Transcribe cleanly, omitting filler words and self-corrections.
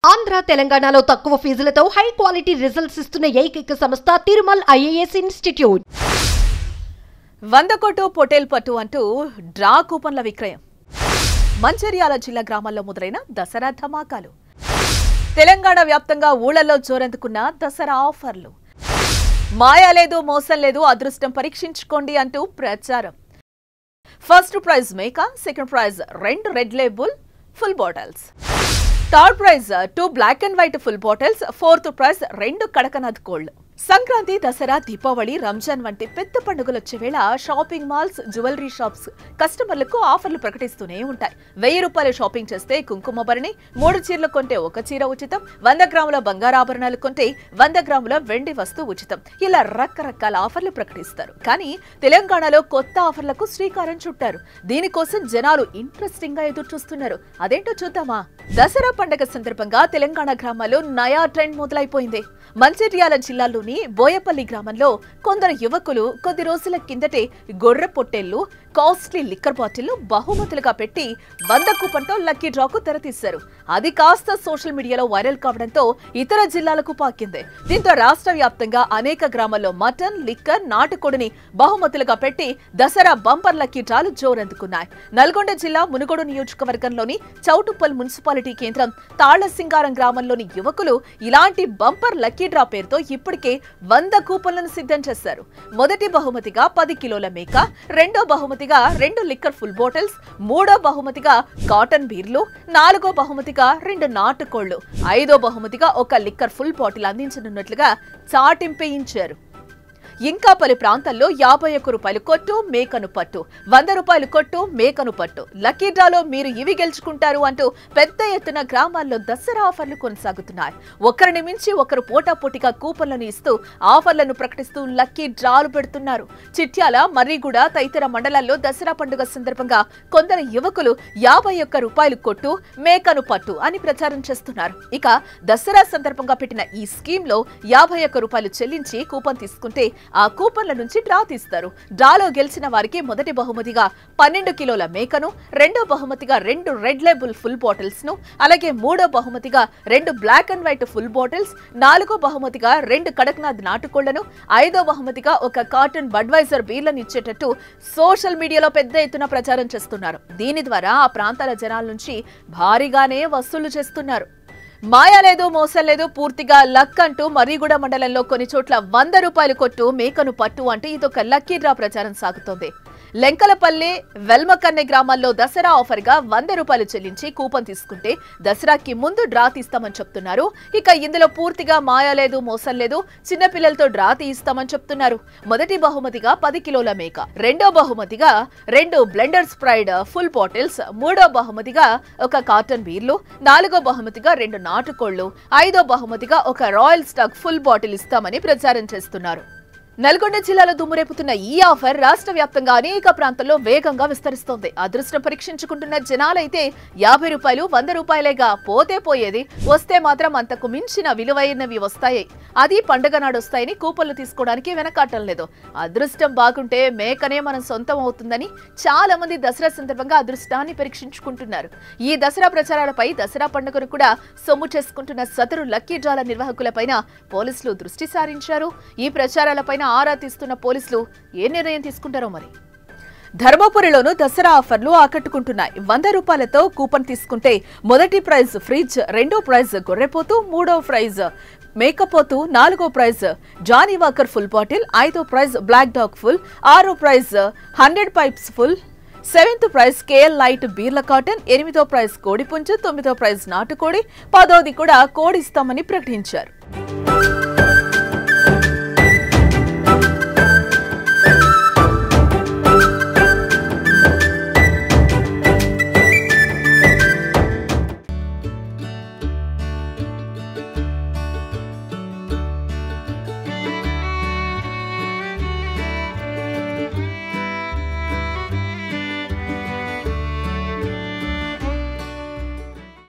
ఆంధ్ర తెలంగాణలో తక్కువ ఫీజులతో high quality results ఇస్తున్న ఏకైక సంస్థ తిరుమల్ ఐఏఎస్ ఇన్స్టిట్యూట్. 100 కోటు పొటేల్ పట్టు అంటూ డ్రా కూపన్ల విక్రయం. మంచిర్యాల జిల్లా గ్రామాల్లో మొదలైన దసరా ధమాకాలు. తెలంగాణ వ్యాప్తంగా ఊళ్ళల్లో జోరందుకున్న దసరా ఆఫర్లు. మాయా లేదు, మోసం లేదు, అదృష్టం పరీక్షించుకోండి అంటూ ప్రచారం. ఫస్ట్ ప్రైజ్ మేకా, second prize 2 Red Label full bottles, third prize 2 black and white full bottles, fourth prize 2 Kadaknath కోల్డ్. సంక్రాంతి, దసరా, దీపావళి, రంజాన్ వంటి పెద్ద పండుగలు వచ్చే వేళ షాపింగ్ మాల్స్, జ్యువెలరీ షాప్స్ కస్టమర్లకు ఆఫర్లు ప్రకటిస్తూనే ఉంటాయి. 1000 రూపాయలు షాపింగ్ చేస్తే కుంకుమ భరణి, 3 చీరలు కొంటే 1 చీర ఉచితం, 100 గ్రాముల బంగారాభరణాలు కొంటే 100 గ్రాముల వెండి వస్తువు ఉచితం. ఇలా రకరకాల ఆఫర్లు ప్రకటిస్తారు. కానీ తెలంగాణలో కొత్త ఆఫర్లకు శ్రీకారం చుట్టారు. దీనికోసం జనాలు ఇంట్రెస్టింగ్ గా ఎదురు చూస్తున్నారు. అదేంటో చూద్దామా? దసరా పండుగ సందర్భంగా తెలంగాణ గ్రామాల్లో నయా ట్రెండ్ మొదలైపోయింది. మంచిర్యాల జిల్లాలోని బోయపల్లి గ్రామంలో కొందరు యువకులు కొద్ది రోజుల కిందటే గొర్రె పొట్టేళ్లు, కాస్ట్లీ లిక్కర్ బాటిళ్లు బహుమతులుగా పెట్టి 100 కూపన్తో లక్కీ డ్రాకు తెరతీశారు. అది కాస్త సోషల్ మీడియాలో వైరల్ కావడంతో ఇతర జిల్లాలకు పాకింది. దీంతో రాష్ట్ర వ్యాప్తంగా అనేక గ్రామాల్లో మటన్, లిక్కర్, నాటుకోడిని బహుమతులుగా పెట్టి దసరా బంపర్ లక్కీ డ్రాలు జోరందుకున్నాయి. నల్గొండ జిల్లా మునుగోడు నియోజకవర్గంలోని చౌటుప్పల్ మున్సిపాలిటీ కేంద్రం తాళ్లసింగారం గ్రామంలోని యువకులు ఇలాంటి బంపర్ లక్కీ డ్రా పేరుతో ఇప్పటికే 100 కూపన్లను సిద్ధం చేశారు. మొదటి బహుమతిగా 10 కిలోల మేక, రెండో బహుమతిగా 2 లిక్కర్ ఫుల్ బాటిల్స్, మూడో బహుమతిగా కాటన్ బీర్లు, నాలుగో బహుమతిగా 2 నాటుకోళ్లు, ఐదో బహుమతిగా 1 లిక్కర్ ఫుల్ బాటిల్ అందించనున్నట్లుగా చాటింపేయించారు. ఇంకా పలు ప్రాంతాల్లో 51 రూపాయలు కొట్టు, మేకను పట్టు, 100 రూపాయలు కొట్టు, మేకను పట్టు, లక్కీ డ్రాలో మీరు ఇవి గెలుచుకుంటారు అంటూ పెద్ద ఎత్తున గ్రామాల్లో దసరా ఆఫర్లు కొనసాగుతున్నాయి. ఒకరిని మించి ఒకరు పోటాపోటీగా కూపన్లను ఇస్తూ ఆఫర్లను ప్రకటిస్తూ లక్కీ డ్రాలు పెడుతున్నారు. చిట్యాల, మర్రిగూడ తదితర మండలాల్లో దసరా పండుగ సందర్భంగా కొందరు యువకులు 51 రూపాయలు కొట్టు, మేకను పట్టు అని ప్రచారం చేస్తున్నారు. ఇక దసరా సందర్భంగా పెట్టిన ఈ స్కీమ్ లో 51 రూపాయలు చెల్లించి కూపన్ తీసుకుంటే ఆ కూపన్ల నుంచి డ్రా తీస్తారు. డ్రాలో గెలిచిన వారికి మొదటి బహుమతిగా 12 కిలోల మేకను, రెండో బహుమతిగా 2 రెడ్ లేబుల్ ఫుల్ బాటిల్స్ ను, అలాగే మూడో బహుమతిగా 2 black and white full bottles, నాలుగో బహుమతిగా 2 కడక్నాథ్ నాటుకోళ్లను, ఐదో బహుమతిగా 1 కాటన్ బడ్వైజర్ బీర్లను ఇచ్చేటట్టు సోషల్ మీడియాలో పెద్ద ఎత్తున ప్రచారం చేస్తున్నారు. దీని ద్వారా ఆ ప్రాంతాల జనాల నుంచి భారీగానే వసూలు చేస్తున్నారు. మాయా లేదు, మోసం లేదు, పూర్తిగా లక్ అంటూ మర్రిగూడ మండలంలో కొన్ని చోట్ల 100 రూపాయలు కొట్టు, మేకను పట్టు అంటే ఇదొక లక్కీ డ్రా ప్రచారం సాగుతోంది. లెంకలపల్లి, వెల్మకన్నె గ్రామాల్లో దసరా ఆఫర్ గా 100 రూపాయలు చెల్లించి కూపన్ తీసుకుంటే దసరాకి ముందు డ్రా తీస్తామని చెప్తున్నారు. ఇక ఇందులో పూర్తిగా మాయా లేదు, మోసం లేదు, చిన్నపిల్లలతో డ్రా తీయిస్తామని చెప్తున్నారు. మొదటి బహుమతిగా 10 కిలోల మేక, రెండో బహుమతిగా 2 బ్లెండర్ స్ప్రైడ్ ఫుల్ బాటిల్స్, మూడో బహుమతిగా 1 కాటన్ బీర్లు, నాలుగో బహుమతిగా 2 నాటుకోళ్లు, ఐదో బహుమతిగా 1 రాయల్ స్టాక్ ఫుల్ బాటిల్ ఇస్తామని ప్రచారం చేస్తున్నారు. నల్గొండ జిల్లాలో దుమ్మురేపుతున్న ఈ ఆఫర్ రాష్ట్ర వ్యాప్తంగా అనేక ప్రాంతాల్లో వేగంగా విస్తరిస్తోంది. అదృష్టం పరీక్షించుకుంటున్న జనాలైతే 50 రూపాయలు, 100 రూపాయలేగా పోతే పోయేది, వస్తే మాత్రం అంతకు మించిన విలువైనవి వస్తాయి. అది పండుగ నాడు వస్తాయని కూపన్లు తీసుకోవడానికి వెనకాటం లేదు. అదృష్టం బాగుంటే మేకనే మనం సొంతం అవుతుందని చాలా మంది దసరా సందర్భంగా అదృష్టాన్ని పరీక్షించుకుంటున్నారు. ఈ దసరా ప్రచారాలపై దసరా పండుగను కూడా సొమ్ము చేసుకుంటున్న సదరు లక్కీ డ్రాల నిర్వాహకులపైన పోలీసులు దృష్టి సారించారు. ఈ ప్రచారాలపైన ఆరా తీస్తున్న పోలీసులు ఏ నిర్ణయం తీసుకుంటారో మరి. ధర్మపురిలోనూ దసరా ఆఫర్లు ఆకట్టుకుంటున్నాయి. 100 రూపాయలతో కూపన్ తీసుకుంటే మొదటి ప్రైజ్ ఫ్రిడ్జ్, రెండో ప్రైజ్ గొర్రెపోతు, మూడో ప్రైజ్ మేకపోతు, నాలుగో prize Johnnie Walker full bottle, ఐదో ప్రైజ్ బ్లాక్ డాగ్ ఫుల్, ఆరో prize 100 pipes full, 7th prize KL light బీర్ల కాటన్, 8వ ప్రైజ్ కోడిపుంజు, 9వ ప్రైజ్ నాటుకోడి, 10వది కూడా కోడి ఇస్తామని ప్రకటించారు.